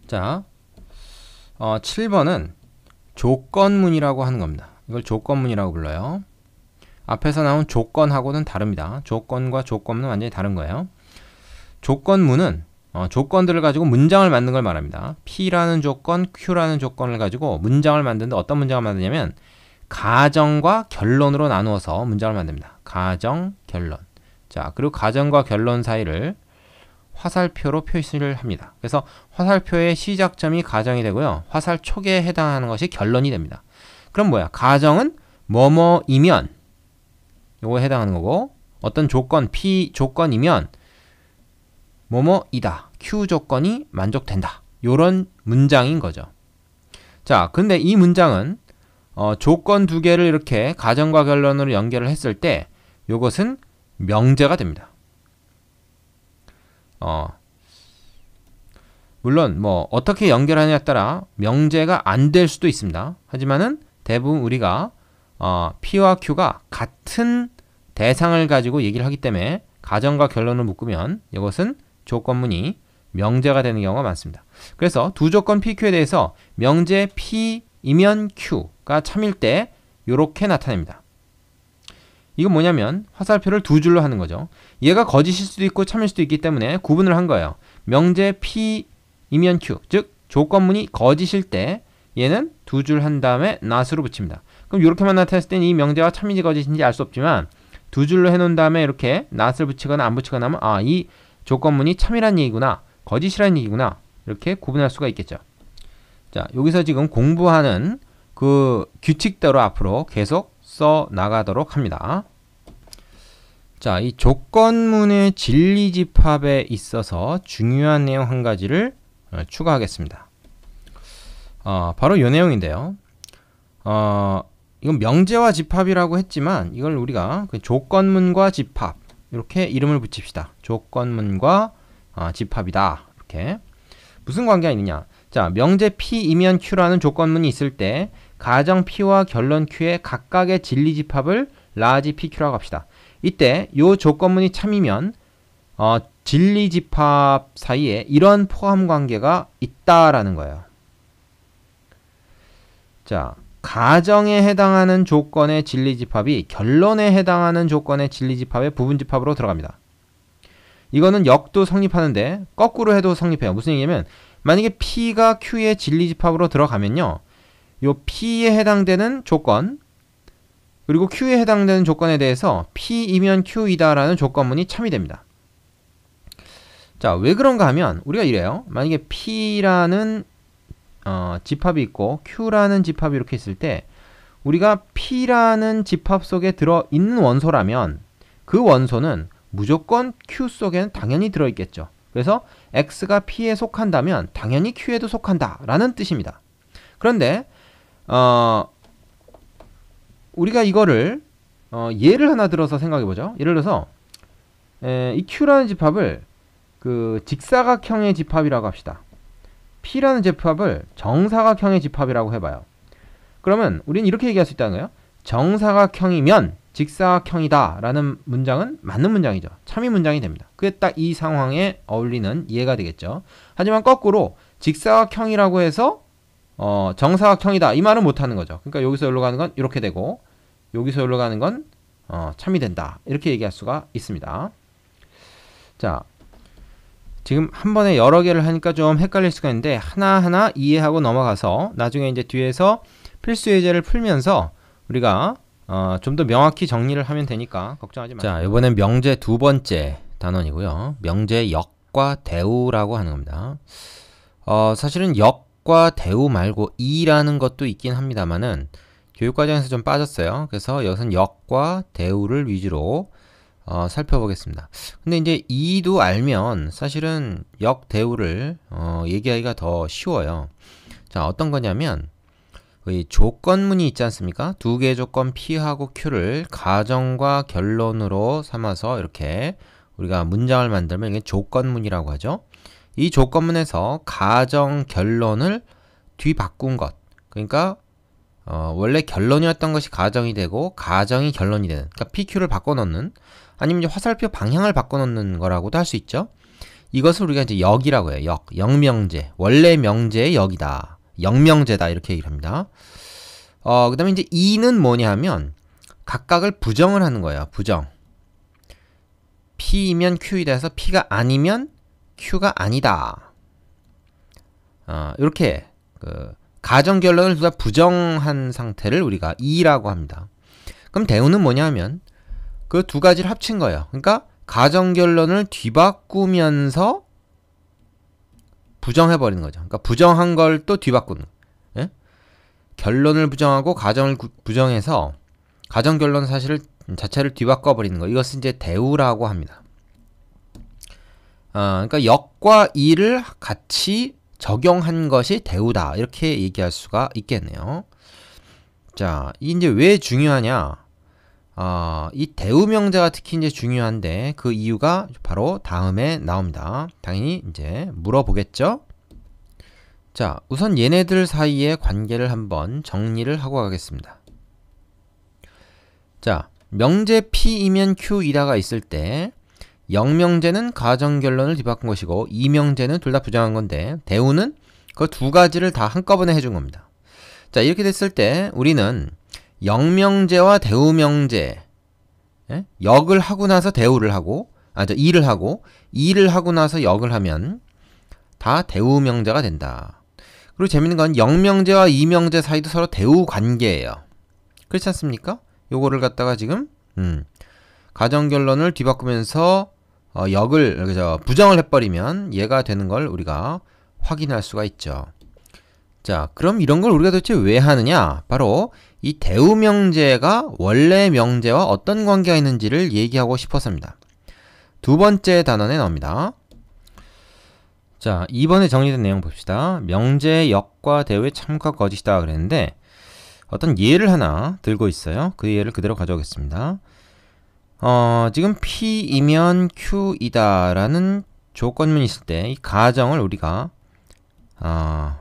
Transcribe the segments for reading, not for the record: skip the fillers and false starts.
자, 7번은 조건문이라고 하는 겁니다. 이걸 조건문이라고 불러요. 앞에서 나온 조건하고는 다릅니다. 조건과 조건문은 완전히 다른 거예요. 조건문은 조건들을 가지고 문장을 만든 걸 말합니다. P라는 조건, Q라는 조건을 가지고 문장을 만드는데 어떤 문장을 만드냐면 가정과 결론으로 나누어서 문장을 만듭니다. 가정, 결론. 자, 그리고 가정과 결론 사이를 화살표로 표시를 합니다. 그래서 화살표의 시작점이 가정이 되고요. 화살 촉에 해당하는 것이 결론이 됩니다. 그럼 뭐야? 가정은 뭐뭐이면 요거에 해당하는 거고, 어떤 조건 P 조건이면 뭐뭐이다. Q 조건이 만족된다. 요런 문장인 거죠. 자, 근데 이 문장은 조건 두 개를 이렇게 가정과 결론으로 연결을 했을 때 요것은 명제가 됩니다. 물론 뭐 어떻게 연결하느냐에 따라 명제가 안 될 수도 있습니다. 하지만은 대부분 우리가 P와 Q가 같은 대상을 가지고 얘기를 하기 때문에 가정과 결론을 묶으면 이것은 조건문이 명제가 되는 경우가 많습니다. 그래서 두 조건 PQ에 대해서 명제 P이면 Q가 참일 때 이렇게 나타냅니다. 이건 뭐냐면 화살표를 두 줄로 하는 거죠. 얘가 거짓일 수도 있고 참일 수도 있기 때문에 구분을 한 거예요. 명제 P이면 Q, 즉 조건문이 거짓일 때 얘는 두 줄 한 다음에 not으로 붙입니다. 그럼 이렇게만 나타냈을 때는 이 명제가 참인지 거짓인지 알 수 없지만 두 줄로 해놓은 다음에 이렇게 not을 붙이거나 안 붙이거나 하면 이 조건문이 참이란 얘기구나, 거짓이란 얘기구나, 이렇게 구분할 수가 있겠죠. 자, 여기서 지금 공부하는 그 규칙대로 앞으로 계속 써 나가도록 합니다. 자, 이 조건문의 진리집합에 있어서 중요한 내용 한 가지를 추가하겠습니다. 바로 이 내용인데요. 이건 명제와 집합이라고 했지만 이걸 우리가 그 조건문과 집합 이렇게 이름을 붙입시다. 조건문과 집합이다. 이렇게. 무슨 관계가 있느냐? 자, 명제 P이면 Q라는 조건문이 있을 때 가정 P와 결론 Q의 각각의 진리집합을 라지 PQ라고 합시다. 이때 이 조건문이 참이면 진리집합 사이에 이런 포함관계가 있다라는 거예요. 자, 가정에 해당하는 조건의 진리집합이 결론에 해당하는 조건의 진리집합의 부분집합으로 들어갑니다. 이거는 역도 성립하는데 거꾸로 해도 성립해요. 무슨 얘기냐면 만약에 P가 Q의 진리집합으로 들어가면요, 요 P에 해당되는 조건 그리고 Q에 해당되는 조건에 대해서 P이면 Q이다라는 조건문이 참이 됩니다. 자, 왜 그런가 하면 우리가 이래요. 만약에 P라는 집합이 있고 Q라는 집합이 이렇게 있을 때 우리가 P라는 집합 속에 들어있는 원소라면 그 원소는 무조건 Q 속에는 당연히 들어있겠죠. 그래서 X가 P에 속한다면 당연히 Q에도 속한다 라는 뜻입니다. 그런데 우리가 이거를 예를 하나 들어서 생각해보죠. 예를 들어서 이 Q라는 집합을 그 직사각형의 집합이라고 합시다. P라는 집합을 정사각형의 집합이라고 해봐요. 그러면 우리는 이렇게 얘기할 수 있다는 거예요. 정사각형이면 직사각형이다 라는 문장은 맞는 문장이죠. 참이 문장이 됩니다. 그게 딱 이 상황에 어울리는 이해가 되겠죠. 하지만 거꾸로 직사각형이라고 해서 정사각형이다 이 말은 못하는 거죠. 그러니까 여기서 여기로 가는 건 이렇게 되고 여기서 여기로 가는 건 참이 된다 이렇게 얘기할 수가 있습니다. 자, 지금 한 번에 여러 개를 하니까 좀 헷갈릴 수가 있는데 하나하나 이해하고 넘어가서 나중에 이제 뒤에서 필수 예제를 풀면서 우리가 좀 더 명확히 정리를 하면 되니까 걱정하지 마세요. 자, 이번엔 명제 두 번째 단원이고요. 명제 역과 대우라고 하는 겁니다. 사실은 역과 대우 말고 이라는 것도 있긴 합니다만은 교육과정에서 좀 빠졌어요. 그래서 여기서는 역과 대우를 위주로 살펴보겠습니다. 근데 이제 이도 알면 사실은 역 대우를 얘기하기가 더 쉬워요. 자, 어떤 거냐면 이 조건문이 있지 않습니까? 두 개의 조건 P하고 Q를 가정과 결론으로 삼아서 이렇게 우리가 문장을 만들면 이게 조건문이라고 하죠. 이 조건문에서 가정, 결론을 뒤바꾼 것. 그러니까 원래 결론이었던 것이 가정이 되고 가정이 결론이 되는, 그러니까 PQ를 바꿔놓는, 아니면 이제 화살표 방향을 바꿔놓는 거라고도 할 수 있죠. 이것을 우리가 이제 역이라고 해요. 역명제. 원래 명제의 역이다. 역명제다. 이렇게 얘기를 합니다. 그 다음에 이제 이는 뭐냐 하면 각각을 부정을 하는 거예요. 부정. P이면 Q이다 해서 P가 아니면 Q가 아니다. 이렇게 가정결론을 둘 다 부정한 상태를 우리가 이라고 합니다. 그럼 대우는 뭐냐 하면 그 두 가지를 합친 거예요. 그러니까 가정결론을 뒤바꾸면서 부정해버리는 거죠. 그러니까 부정한 걸 또 뒤바꾸는 거예요. 예? 결론을 부정하고 가정을 부정해서 가정결론 사실을 자체를 뒤바꿔버리는 거. 이것은 이제 대우라고 합니다. 그러니까 역과 이를 같이 적용한 것이 대우다. 이렇게 얘기할 수가 있겠네요. 자, 이제 왜 중요하냐? 이 대우 명제가 특히 이제 중요한데 그 이유가 바로 다음에 나옵니다. 당연히 이제 물어보겠죠? 자, 우선 얘네들 사이의 관계를 한번 정리를 하고 가겠습니다. 자, 명제 P이면 Q이다가 있을 때 역명제는 가정결론을 뒤바꾼 것이고 이명제는 둘 다 부정한 건데 대우는 그 두 가지를 다 한꺼번에 해준 겁니다. 자, 이렇게 됐을 때 우리는 역명제와 대우명제, 역을 하고 나서 대우를 하고 이를 하고 나서 역을 하면 다 대우명제가 된다. 그리고 재밌는 건 역명제와 이명제 사이도 서로 대우 관계예요. 그렇지 않습니까? 요거를 갖다가 지금 가정결론을 뒤바꾸면서 역을 부정을 해버리면 얘가 되는 걸 우리가 확인할 수가 있죠. 자, 그럼 이런 걸 우리가 도대체 왜 하느냐? 바로 이 대우 명제가 원래 명제와 어떤 관계가 있는지를 얘기하고 싶어서입니다. 두 번째 단원에 나옵니다. 자, 이번에 정리된 내용 봅시다. 명제의 역과 대우의 참과 거짓이다 그랬는데 어떤 예를 하나 들고 있어요. 그 예를 그대로 가져오겠습니다. 지금 P이면 Q이다 라는 조건문이 있을 때 이 가정을 우리가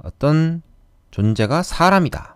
어떤 존재가 사람이다.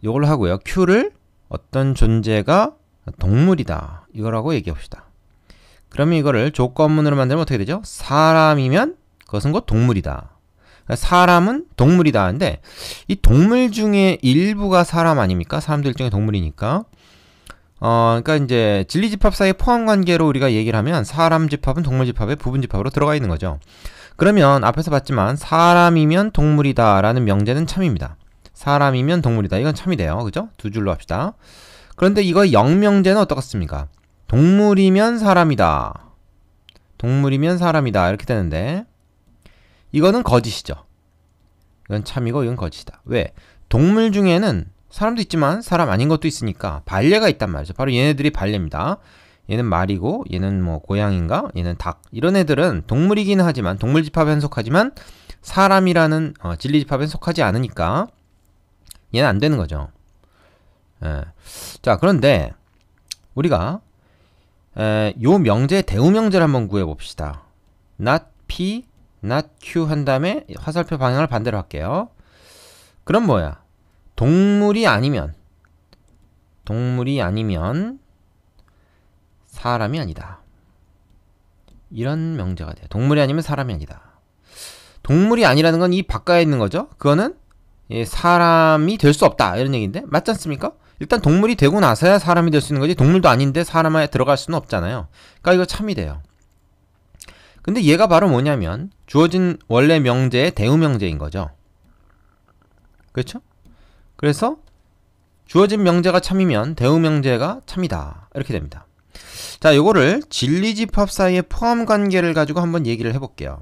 이걸로 하고요. Q를 어떤 존재가 동물이다. 이거라고 얘기해 봅시다. 그러면 이거를 조건문으로 만들면 어떻게 되죠? 사람이면 그것은 곧 동물이다. 사람은 동물이다 하는데 이 동물 중에 일부가 사람 아닙니까? 사람도 일종의 동물이니까. 그러니까 이제 진리집합 사이의 포함관계로 우리가 얘기를 하면 사람 집합은 동물 집합의 부분 집합으로 들어가 있는 거죠. 그러면 앞에서 봤지만 사람이면 동물이다 라는 명제는 참입니다. 사람이면 동물이다. 이건 참이 돼요. 그죠? 두 줄로 합시다. 그런데 이거 역명제는 어떻습니까? 동물이면 사람이다. 동물이면 사람이다. 이렇게 되는데 이거는 거짓이죠. 이건 참이고 이건 거짓이다. 왜? 동물 중에는 사람도 있지만 사람 아닌 것도 있으니까 반례가 있단 말이죠. 바로 얘네들이 반례입니다. 얘는 말이고 얘는 뭐 고양인가? 얘는 닭. 이런 애들은 동물이긴 하지만 동물 집합에 속하지만 사람이라는 진리집합에 속하지 않으니까 얘는 안 되는 거죠. 자, 그런데 우리가 요 명제 대우명제를 한번 구해봅시다. not P, not Q 한 다음에 화살표 방향을 반대로 할게요. 그럼 뭐야? 동물이 아니면 사람이 아니다. 이런 명제가 돼요. 동물이 아니면 사람이 아니다. 동물이 아니라는 건 이 바깥에 있는 거죠. 그거는 사람이 될 수 없다. 이런 얘기인데 맞지 않습니까? 일단 동물이 되고 나서야 사람이 될 수 있는 거지 동물도 아닌데 사람에 들어갈 수는 없잖아요. 그러니까 이거 참이 돼요. 근데 얘가 바로 뭐냐면 주어진 원래 명제의 대우명제인 거죠. 그렇죠? 그래서 주어진 명제가 참이면 대우명제가 참이다. 이렇게 됩니다. 자, 요거를 진리집합 사이의 포함관계를 가지고 한번 얘기를 해볼게요.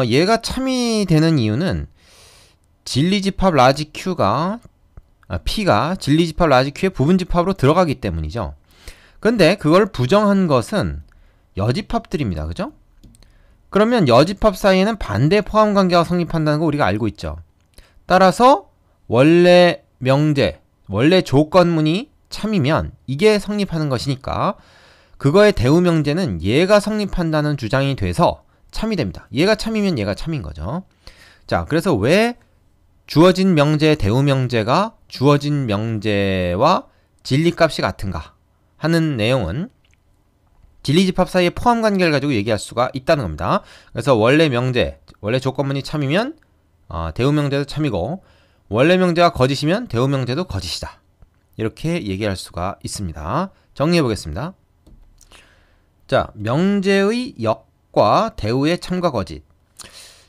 얘가 참이 되는 이유는 진리집합 라지 Q가 P가 진리집합 라지 Q의 부분집합으로 들어가기 때문이죠. 근데 그걸 부정한 것은 여집합들입니다. 그죠? 그러면 여집합 사이에는 반대 포함관계가 성립한다는 거 우리가 알고 있죠. 따라서 원래 명제, 원래 조건문이 참이면 이게 성립하는 것이니까 그거의 대우명제는 얘가 성립한다는 주장이 돼서 참이 됩니다. 얘가 참이면 얘가 참인 거죠. 자, 그래서 왜 주어진 명제의 대우명제가 주어진 명제와 진리값이 같은가 하는 내용은 진리집합 사이의 포함 관계를 가지고 얘기할 수가 있다는 겁니다. 그래서 원래 명제, 원래 조건문이 참이면 대우명제도 참이고, 원래 명제가 거짓이면 대우명제도 거짓이다. 이렇게 얘기할 수가 있습니다. 정리해 보겠습니다. 자, 명제의 역과 대우의 참과 거짓.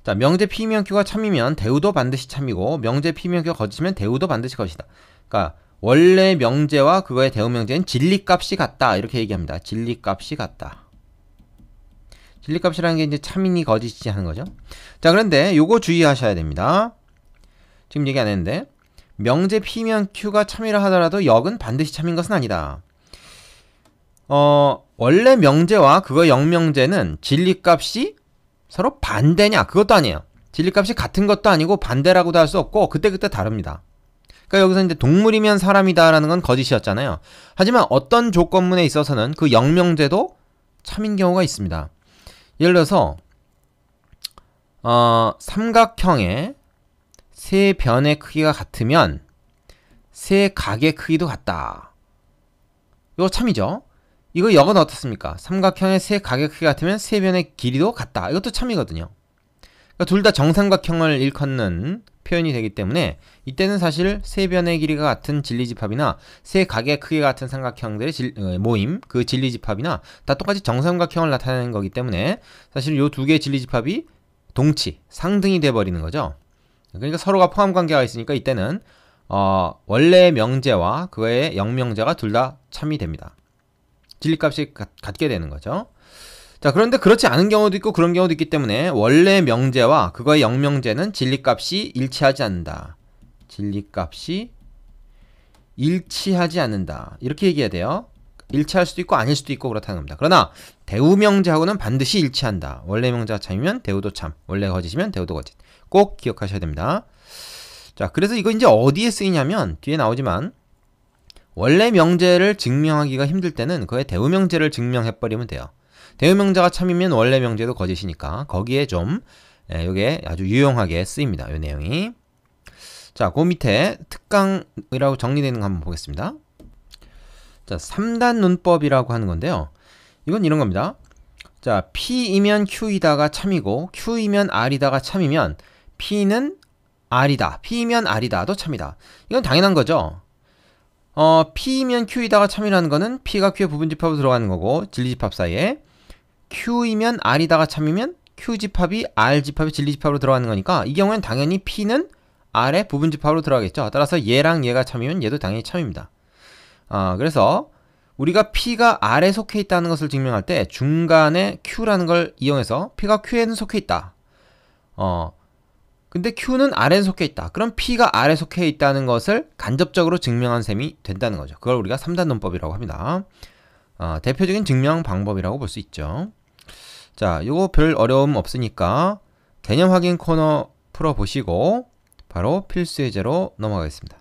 자, 명제 P면 Q가 참이면 대우도 반드시 참이고, 명제 P면 Q가 거짓이면 대우도 반드시 거짓이다. 그러니까 원래 명제와 그거의 대우 명제는 진리값이 같다. 이렇게 얘기합니다. 진리값이 같다. 진리값이라는 게 이제 참이니 거짓이지 하는 거죠. 자, 그런데 요거 주의하셔야 됩니다. 지금 얘기 안 했는데, 명제 P면 Q가 참이라 하더라도 역은 반드시 참인 것은 아니다. 원래 명제와 그거의 역명제는 진리값이 서로 반대냐? 그것도 아니에요. 진리값이 같은 것도 아니고 반대라고도 할 수 없고 그때그때 다릅니다. 그러니까 여기서 이제 동물이면 사람이다라는 건 거짓이었잖아요. 하지만 어떤 조건문에 있어서는 그 역명제도 참인 경우가 있습니다. 예를 들어서 삼각형의 세 변의 크기가 같으면 세 각의 크기도 같다. 이거 참이죠. 이거 역은 어떻습니까? 삼각형의 세 각의 크기가 같으면 세 변의 길이도 같다. 이것도 참이거든요. 그러니까 둘 다 정삼각형을 일컫는 표현이 되기 때문에 이때는 사실 세 변의 길이가 같은 진리집합이나 세 각의 크기가 같은 삼각형들의 모임, 그 진리집합이나 다 똑같이 정삼각형을 나타내는 거기 때문에 사실 이 두 개의 진리집합이 동치, 상등이 돼버리는 거죠. 그러니까 서로가 포함 관계가 있으니까 이때는 원래 명제와 그거의 역명제가 둘 다 참이 됩니다. 진리값이 같게 되는 거죠. 자, 그런데 그렇지 않은 경우도 있고 그런 경우도 있기 때문에 원래 명제와 그거의 역명제는 진리값이 일치하지 않는다. 진리값이 일치하지 않는다. 이렇게 얘기해야 돼요. 일치할 수도 있고 아닐 수도 있고 그렇다는 겁니다. 그러나 대우명제하고는 반드시 일치한다. 원래 명제가 참이면 대우도 참, 원래 거짓이면 대우도 거짓. 꼭 기억하셔야 됩니다. 자, 그래서 이거 이제 어디에 쓰이냐면 뒤에 나오지만 원래 명제를 증명하기가 힘들 때는 그의 대우명제를 증명해버리면 돼요. 대우명제가 참이면 원래 명제도 거짓이니까 거기에 좀 이게 아주 유용하게 쓰입니다. 이 내용이. 자, 그 밑에 특강이라고 정리되는 거 한번 보겠습니다. 자, 3단 문법이라고 하는 건데요. 이건 이런 겁니다. 자, P이면 Q이다가 참이고 Q이면 R이다가 참이면 P는 R이다. P이면 R이다도 참이다. 이건 당연한 거죠. P이면 Q이다가 참이라는 거는 P가 Q의 부분집합으로 들어가는 거고 진리집합 사이에 Q이면 R이다가 참이면 Q집합이 R집합이 진리집합으로 들어가는 거니까 이 경우에는 당연히 P는 R의 부분집합으로 들어가겠죠. 따라서 얘랑 얘가 참이면 얘도 당연히 참입니다. 그래서 우리가 P가 R에 속해 있다는 것을 증명할 때 중간에 Q라는 걸 이용해서 P가 Q에는 속해 있다. 근데 Q는 R에 속해 있다. 그럼 P가 R에 속해 있다는 것을 간접적으로 증명한 셈이 된다는 거죠. 그걸 우리가 3단 논법이라고 합니다. 대표적인 증명 방법이라고 볼 수 있죠. 자, 요거 별 어려움 없으니까 개념 확인 코너 풀어보시고 바로 필수 예제로 넘어가겠습니다.